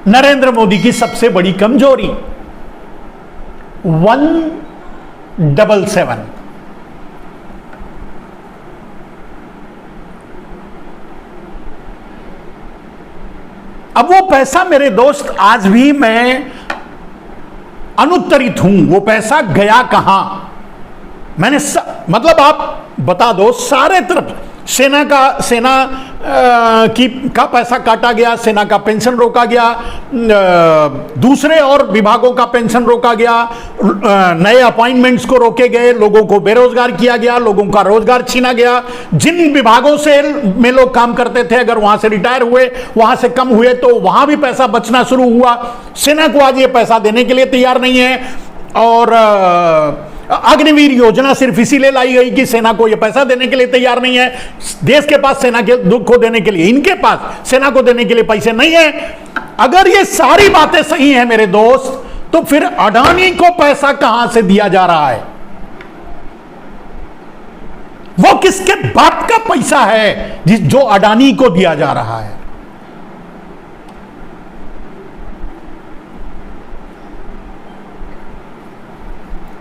नरेंद्र मोदी की सबसे बड़ी कमजोरी 177। अब वो पैसा मेरे दोस्त आज भी मैं अनुत्तरित हूं, वो पैसा गया कहां। मैंने मतलब आप बता दो, सारे तरफ सेना का पैसा काटा गया, सेना का पेंशन रोका गया, दूसरे और विभागों का पेंशन रोका गया, नए अपॉइंटमेंट्स को रोके गए, लोगों को बेरोजगार किया गया, लोगों का रोजगार छीना गया। जिन विभागों से में लोग काम करते थे, अगर वहां से रिटायर हुए, वहां से कम हुए, तो वहां भी पैसा बचना शुरू हुआ। सेना को आज ये पैसा देने के लिए तैयार नहीं है। और अग्निवीर योजना सिर्फ इसीलिए लाई गई कि सेना को यह पैसा देने के लिए तैयार नहीं है। देश के पास सेना के दुख को देने के लिए, इनके पास सेना को देने के लिए पैसे नहीं है। अगर ये सारी बातें सही हैं मेरे दोस्त, तो फिर अडानी को पैसा कहां से दिया जा रहा है? वो किसके बाप का पैसा है जो अडानी को दिया जा रहा है?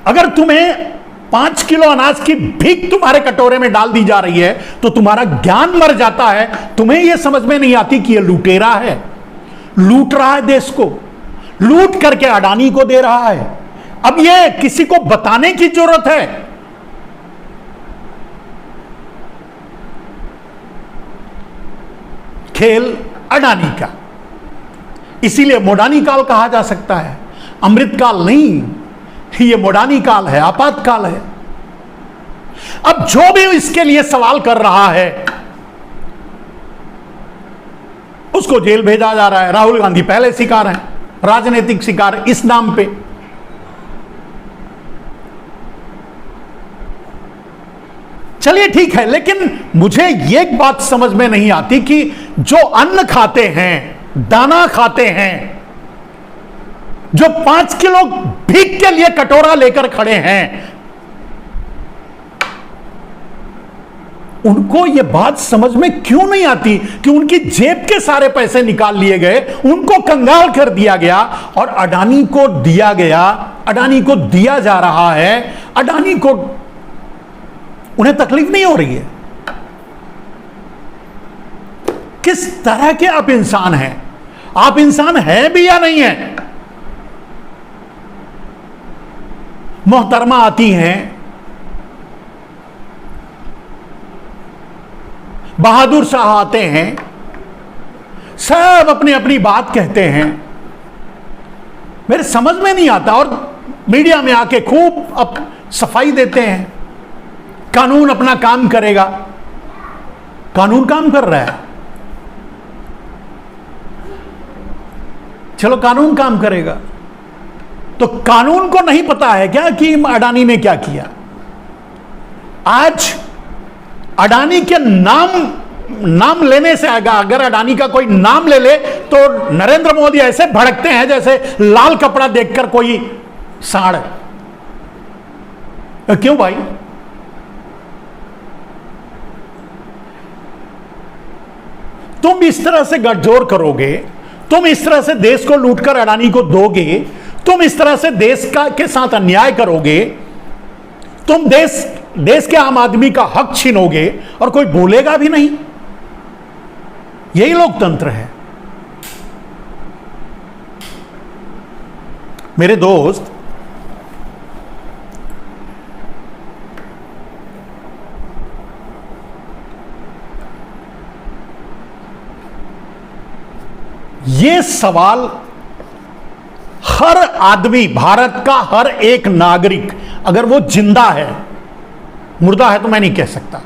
अगर तुम्हें 5 किलो अनाज की भीख तुम्हारे कटोरे में डाल दी जा रही है तो तुम्हारा ज्ञान मर जाता है। तुम्हें यह समझ में नहीं आती कि यह लुटेरा है, लूट रहा है देश को, लूट करके अडानी को दे रहा है। अब यह किसी को बताने की जरूरत है? खेल अडानी का, इसीलिए मोडानी काल कहा जा सकता है, अमृत काल नहीं। ये मोडानी काल है, आपातकाल है। अब जो भी इसके लिए सवाल कर रहा है उसको जेल भेजा जा रहा है। राहुल गांधी पहले शिकार हैं, राजनीतिक शिकार इस नाम पे। चलिए ठीक है, लेकिन मुझे एक बात समझ में नहीं आती कि जो अन्न खाते हैं, दाना खाते हैं, जो 5 किलो भीख के लिए कटोरा लेकर खड़े हैं, उनको यह बात समझ में क्यों नहीं आती कि उनकी जेब के सारे पैसे निकाल लिए गए, उनको कंगाल कर दिया गया और अडानी को दिया गया, अडानी को दिया जा रहा है। अडानी को उन्हें तकलीफ नहीं हो रही है। किस तरह के आप इंसान हैं? आप इंसान हैं भी या नहीं है? मोहतरमा आती हैं, बहादुर शाह आते हैं, सब अपनी अपनी बात कहते हैं, मेरे समझ में नहीं आता। और मीडिया में आके खूब सफाई देते हैं, कानून अपना काम करेगा। कानून काम कर रहा है, चलो कानून काम करेगा। तो कानून को नहीं पता है क्या कि अडानी ने क्या किया? आज अडानी के नाम लेने से आएगा, अगर अडानी का कोई नाम ले ले तो नरेंद्र मोदी ऐसे भड़कते हैं जैसे लाल कपड़ा देखकर कोई सांड। क्यों भाई? तुम इस तरह से गठजोड़ करोगे, तुम इस तरह से देश को लूटकर अडानी को दोगे, तुम इस तरह से देश के साथ अन्याय करोगे, तुम देश के आम आदमी का हक छीनोगे और कोई बोलेगा भी नहीं। यही लोकतंत्र है मेरे दोस्त। ये सवाल हर आदमी, भारत का हर एक नागरिक, अगर वो जिंदा है, मुर्दा है तो मैं नहीं कह सकता।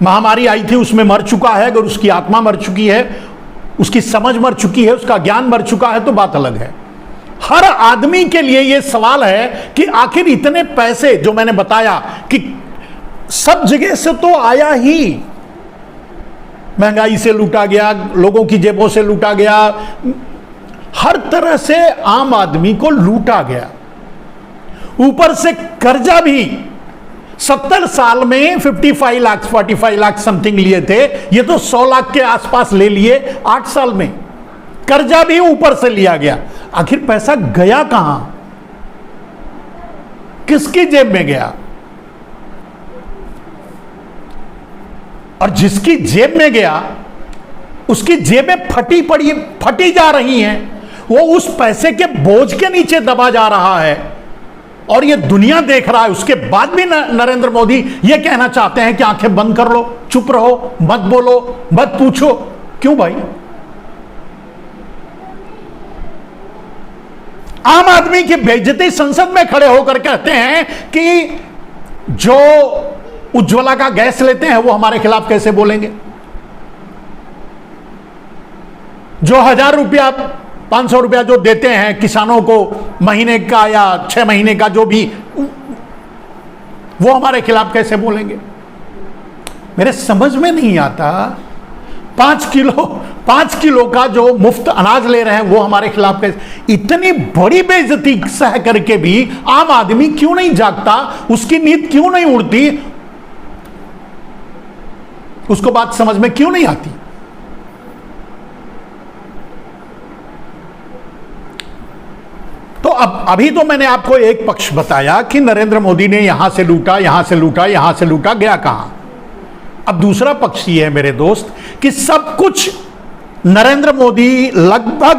महामारी आई थी, उसमें मर चुका है, अगर उसकी आत्मा मर चुकी है, उसकी समझ मर चुकी है, उसका ज्ञान मर चुका है, तो बात अलग है। हर आदमी के लिए यह सवाल है कि आखिर इतने पैसे जो मैंने बताया कि सब जगह से तो आया ही, महंगाई से लूटा गया, लोगों की जेबों से लूटा गया, हर तरह से आम आदमी को लूटा गया। ऊपर से कर्जा भी 70 साल में 55 लाख 45 लाख समथिंग लिए थे, ये तो 100 लाख के आसपास ले लिए 8 साल में। कर्जा भी ऊपर से लिया गया। आखिर पैसा गया कहां, किसकी जेब में गया? और जिसकी जेब में गया उसकी जेबें फटी जा रही हैं, वो उस पैसे के बोझ के नीचे दबा जा रहा है और ये दुनिया देख रहा है। उसके बाद भी नरेंद्र मोदी ये कहना चाहते हैं कि आंखें बंद कर लो, चुप रहो, मत बोलो, मत पूछो। क्यों भाई? आम आदमी की बेइज्जती संसद में खड़े होकर कहते हैं कि जो उज्ज्वला का गैस लेते हैं वो हमारे खिलाफ कैसे बोलेंगे, जो 1000 रुपया 500 रुपया जो देते हैं किसानों को महीने का या 6 महीने का जो भी, वो हमारे खिलाफ कैसे बोलेंगे? मेरे समझ में नहीं आता। 5 किलो का जो मुफ्त अनाज ले रहे हैं वो हमारे खिलाफ कैसे? इतनी बड़ी बेइज्जती सह करके भी आम आदमी क्यों नहीं जागता, उसकी नींद क्यों नहीं उड़ती, उसको बात समझ में क्यों नहीं आती? तो अभी तो मैंने आपको एक पक्ष बताया कि नरेंद्र मोदी ने यहां से लूटा, यहां से लूटा, यहां से लूटा, गया कहां? अब दूसरा पक्ष ये है मेरे दोस्त कि सब कुछ नरेंद्र मोदी लगभग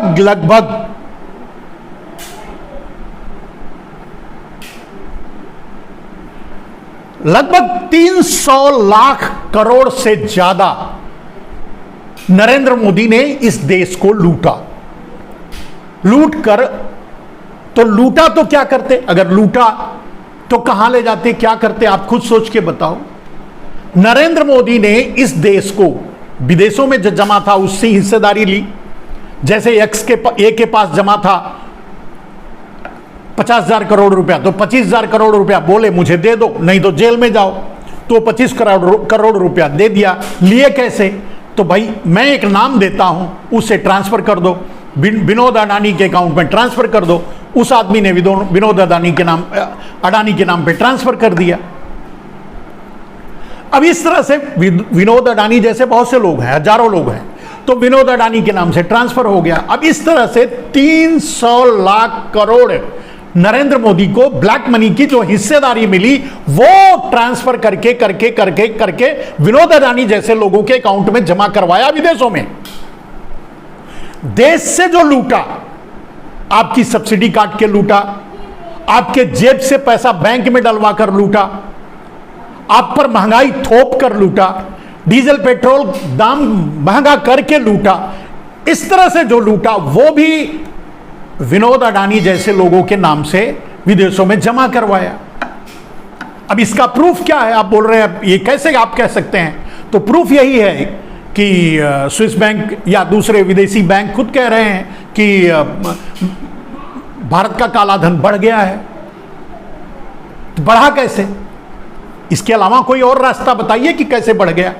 300 लाख करोड़ से ज्यादा नरेंद्र मोदी ने इस देश को लूटा। लूटा तो क्या करते? अगर लूटा तो कहां ले जाते, क्या करते? आप खुद सोच के बताओ। नरेंद्र मोदी ने इस देश को विदेशों में जो जमा था उससे हिस्सेदारी ली। जैसे ए के पास जमा था 50,000 करोड़ रुपया, तो 25,000 करोड़ रुपया बोले मुझे दे दो, नहीं तो जेल में जाओ। तो 25 करोड़ रुपया दे दिया। लिए कैसे? तो भाई मैं एक नाम देता हूं, उसे ट्रांसफर कर दो, विनोद अडानी के अकाउंट में ट्रांसफर कर दो। उस आदमी ने विनोद अडानी के नाम पे ट्रांसफर कर दिया। अब इस तरह से विनोद अडानी जैसे बहुत से लोग हैं, हजारों लोग हैं, तो विनोद अडानी के नाम से ट्रांसफर हो गया। अब इस तरह से 300 लाख करोड़ नरेंद्र मोदी को ब्लैक मनी की जो हिस्सेदारी मिली वो ट्रांसफर करके विनोद अडानी जैसे लोगों के अकाउंट में जमा करवाया विदेशों में। देश से जो लूटा, आपकी सब्सिडी काट के लूटा, आपके जेब से पैसा बैंक में डलवा कर लूटा, आप पर महंगाई थोप कर लूटा, डीजल पेट्रोल दाम महंगा करके लूटा। इस तरह से जो लूटा वो भी विनोद अडानी जैसे लोगों के नाम से विदेशों में जमा करवाया। अब इसका प्रूफ क्या है? आप बोल रहे हैं ये कैसे आप कह सकते हैं? तो प्रूफ यही है कि स्विस बैंक या दूसरे विदेशी बैंक खुद कह रहे हैं कि भारत का काला धन बढ़ गया है। तो बढ़ा कैसे? इसके अलावा कोई और रास्ता बताइए कि कैसे बढ़ गया।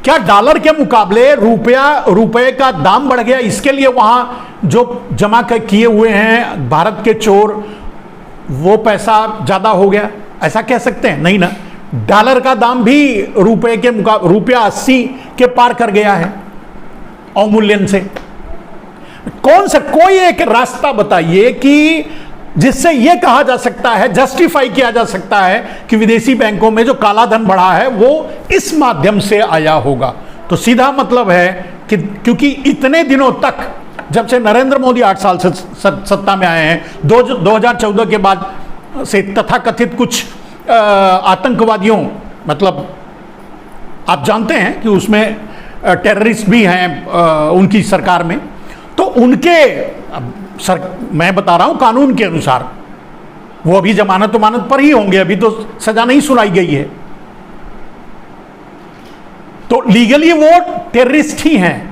क्या डॉलर के मुकाबले रुपए का दाम बढ़ गया, इसके लिए वहां जो जमा किए हुए हैं भारत के चोर, वो पैसा ज्यादा हो गया, ऐसा कह सकते हैं? नहीं ना, डॉलर का दाम भी रुपए के मुकाबले रुपया 80 के पार कर गया है अवमूल्यन से। कौन सा कोई एक रास्ता बताइए कि जिससे यह कहा जा सकता है, जस्टिफाई किया जा सकता है कि विदेशी बैंकों में जो काला धन बढ़ा है वो इस माध्यम से आया होगा। तो सीधा मतलब है कि क्योंकि इतने दिनों तक, जब से नरेंद्र मोदी 8 साल से सत्ता में आए हैं, 2014 के बाद से तथाकथित कुछ आतंकवादियों, मतलब आप जानते हैं कि उसमें टेररिस्ट भी हैं उनकी सरकार में, तो उनके मैं बता रहा हूं कानून के अनुसार वो अभी जमानत पर ही होंगे, अभी तो सजा नहीं सुनाई गई है, तो लीगली वो टेररिस्ट ही हैं।